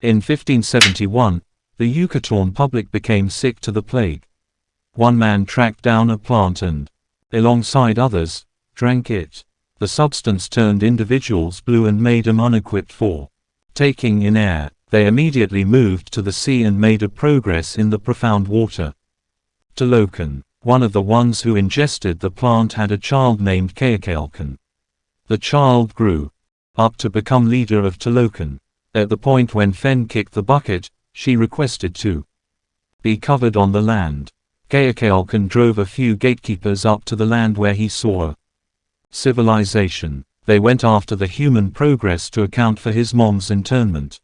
In 1571, the Yucatan public became sick to the plague. One man tracked down a plant and, alongside others, drank it. The substance turned individuals blue and made them unequipped for taking in air. They immediately moved to the sea and made a progress in the profound water. Talokan, one of the ones who ingested the plant, had a child named Kayakalkan. The child grew up to become leader of Talokan. At the point when Fen kicked the bucket, she requested to be covered on the land. Kayakalkan drove a few gatekeepers up to the land where he saw a civilization. They went after the human progress to account for his mom's internment.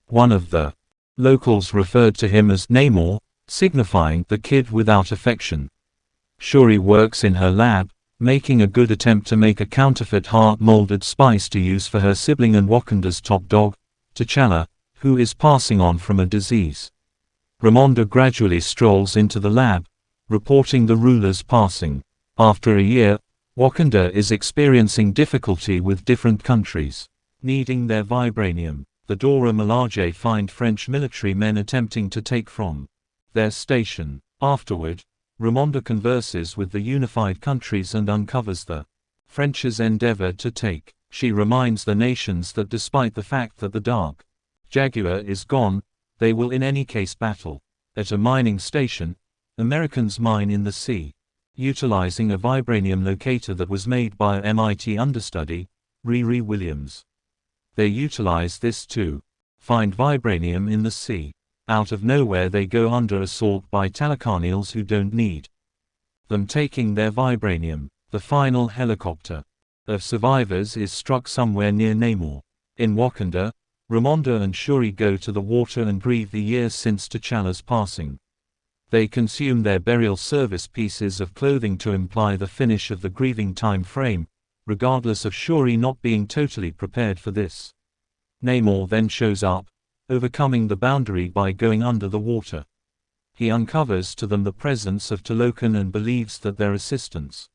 One of the locals referred to him as Namor, signifying the kid without affection. Shuri works in her lab, making a good attempt to make a counterfeit heart-molded spice to use for her sibling and Wakhanda's top dog, T'Challa, who is passing on from a disease. Ramonda gradually strolls into the lab, reporting the ruler's passing. After a year, Wakhanda is experiencing difficulty with different countries needing their vibranium. The Dora Milaje find French military men attempting to take from their station. Afterward, Ramonda converses with the unified countries and uncovers the French's endeavor to take. She reminds the nations that despite the fact that the Dark Jaguar is gone, they will in any case battle. At a mining station, Americans mine in the sea, utilizing a vibranium locator that was made by a MIT understudy, Riri Williams. They utilize this to find vibranium in the sea. Out of nowhere they go under assault by Talakanials who don't need them taking their vibranium. The final helicopter of survivors is struck somewhere near Namor. In Wakhanda, Ramonda and Shuri go to the water and grieve the years since T'Challa's passing. They consume their burial service pieces of clothing to imply the finish of the grieving time frame, regardless of Shuri not being totally prepared for this. Namor then shows up, overcoming the boundary by going under the water. He uncovers to them the presence of Talokan and believes that their assistance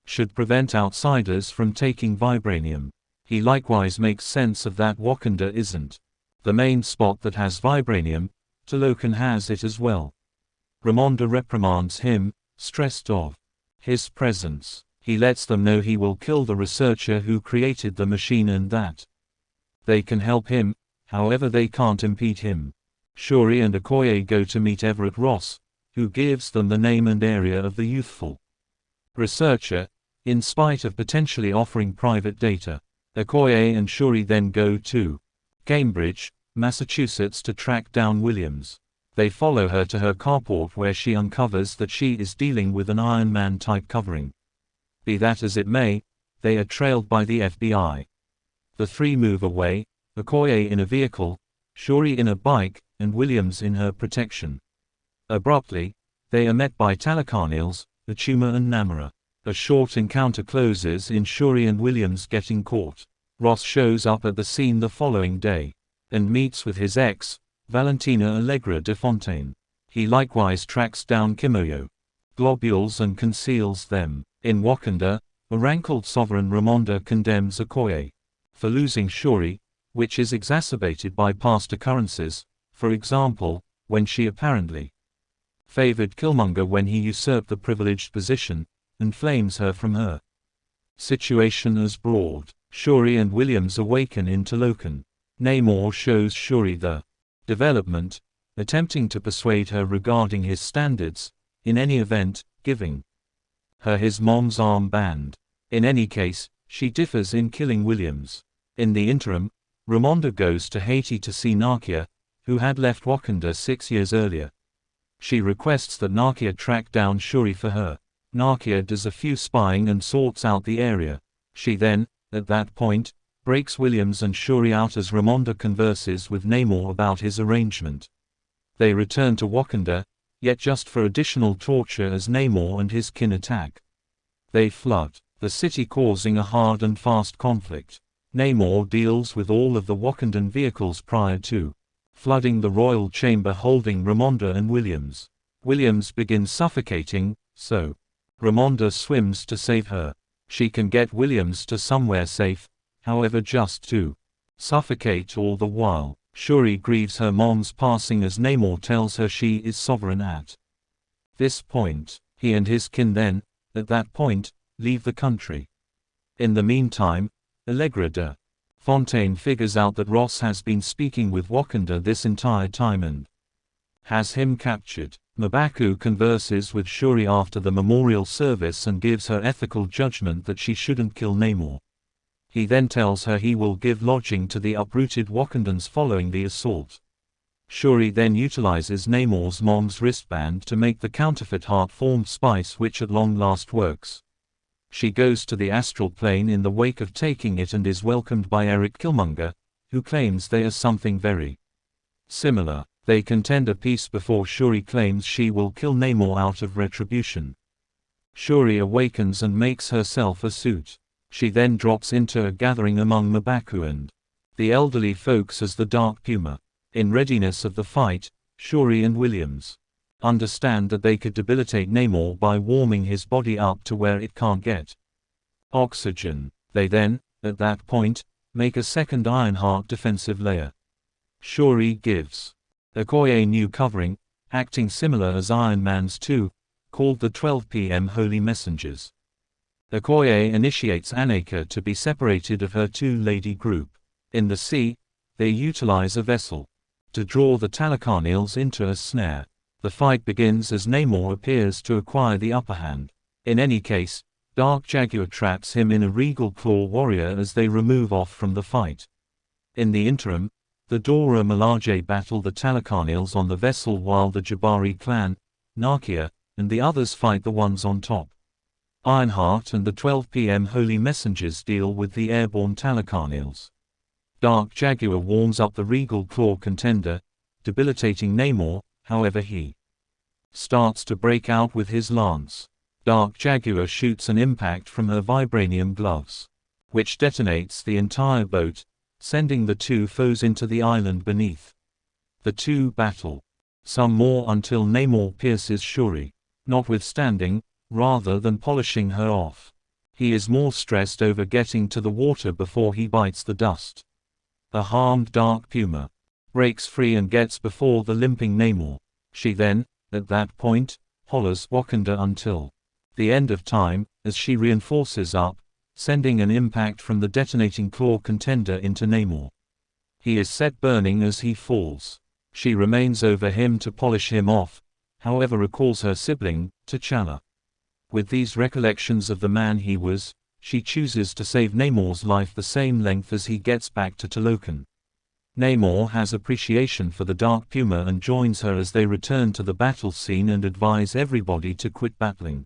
should prevent outsiders from taking vibranium. He likewise makes sense of that Wakhanda isn't the main spot that has vibranium. Talokan has it as well. Ramonda reprimands him, stressed of his presence. He lets them know he will kill the researcher who created the machine and that they can help him, however they can't impede him. Shuri and Okoye go to meet Everett Ross, who gives them the name and area of the youthful researcher, in spite of potentially offering private data. Okoye and Shuri then go to Cambridge, Massachusetts to track down Williams. They follow her to her carport where she uncovers that she is dealing with an Iron Man-type covering. Be that as it may, they are trailed by the FBI. The three move away, Okoye in a vehicle, Shuri in a bike, and Williams in her protection. Abruptly, they are met by Talakanials, Achuma and Namara. A short encounter closes in Shuri and Williams getting caught. Ross shows up at the scene the following day, and meets with his ex, Valentina Allegra de Fontaine. He likewise tracks down Kimoyo globules and conceals them. In Wakhanda, a rankled sovereign Ramonda condemns Okoye for losing Shuri, which is exacerbated by past occurrences, for example, when she apparently favored Killmonger when he usurped the privileged position, and flames her from her situation as broad. Shuri and Williams awaken in Talokan. Namor shows Shuri the development, attempting to persuade her regarding his standards, in any event, giving her his mom's armband. In any case, she differs in killing Williams. In the interim, Ramonda goes to Haiti to see Nakia, who had left Wakhanda 6 years earlier. She requests that Nakia track down Shuri for her. Nakia does a few spying and sorts out the area. She then, at that point, breaks Williams and Shuri out as Ramonda converses with Namor about his arrangement. They return to Wakhanda, yet just for additional torture as Namor and his kin attack. They flood the city, causing a hard and fast conflict. Namor deals with all of the Wakandan vehicles prior to flooding the royal chamber holding Ramonda and Williams. Williams begins suffocating, so Ramonda swims to save her. She can get Williams to somewhere safe, however, just to suffocate all the while. Shuri grieves her mom's passing as Namor tells her she is sovereign at this point. He and his kin then, at that point, leave the country. In the meantime, Allegra de Fontaine figures out that Ross has been speaking with Wakhanda this entire time and has him captured. M'Baku converses with Shuri after the memorial service and gives her ethical judgment that she shouldn't kill Namor. He then tells her he will give lodging to the uprooted Wakandans following the assault. Shuri then utilizes Namor's mom's wristband to make the counterfeit heart-formed spice which at long last works. She goes to the astral plane in the wake of taking it and is welcomed by Eric Killmonger, who claims they are something very similar. They contend a peace before Shuri claims she will kill Namor out of retribution. Shuri awakens and makes herself a suit. She then drops into a gathering among M'Baku and the elderly folks as the Dark Puma. In readiness of the fight, Shuri and Williams understand that they could debilitate Namor by warming his body up to where it can't get oxygen. They then, at that point, make a second Ironheart defensive layer. Shuri gives Okoye a new covering, acting similar as Iron Man's 2, called the 12 PM Holy Messengers. Okoye initiates Aneka to be separated of her two-lady group. In the sea, they utilize a vessel to draw the Talakarnils into a snare. The fight begins as Namor appears to acquire the upper hand. In any case, Dark Jaguar traps him in a Regal Claw warrior as they remove off from the fight. In the interim, the Dora Milaje battle the Talakarnils on the vessel while the Jabari clan, Nakia, and the others fight the ones on top. Ironheart and the 12 PM Holy Messengers deal with the airborne Talakarnils. Dark Jaguar warms up the Regal Claw contender, debilitating Namor, however he starts to break out with his lance. Dark Jaguar shoots an impact from her vibranium gloves, which detonates the entire boat, sending the two foes into the island beneath. The two battle some more until Namor pierces Shuri. Notwithstanding, rather than polishing her off, he is more stressed over getting to the water before he bites the dust. The harmed Dark Puma breaks free and gets before the limping Namor. She then, at that point, hollers Wakanda until the end of time, as she reinforces up, sending an impact from the detonating claw contender into Namor. He is set burning as he falls. She remains over him to polish him off, however recalls her sibling, T'Challa. With these recollections of the man he was, she chooses to save Namor's life the same length as he gets back to Talokan. Namor has appreciation for the Dark Puma and joins her as they return to the battle scene and advise everybody to quit battling.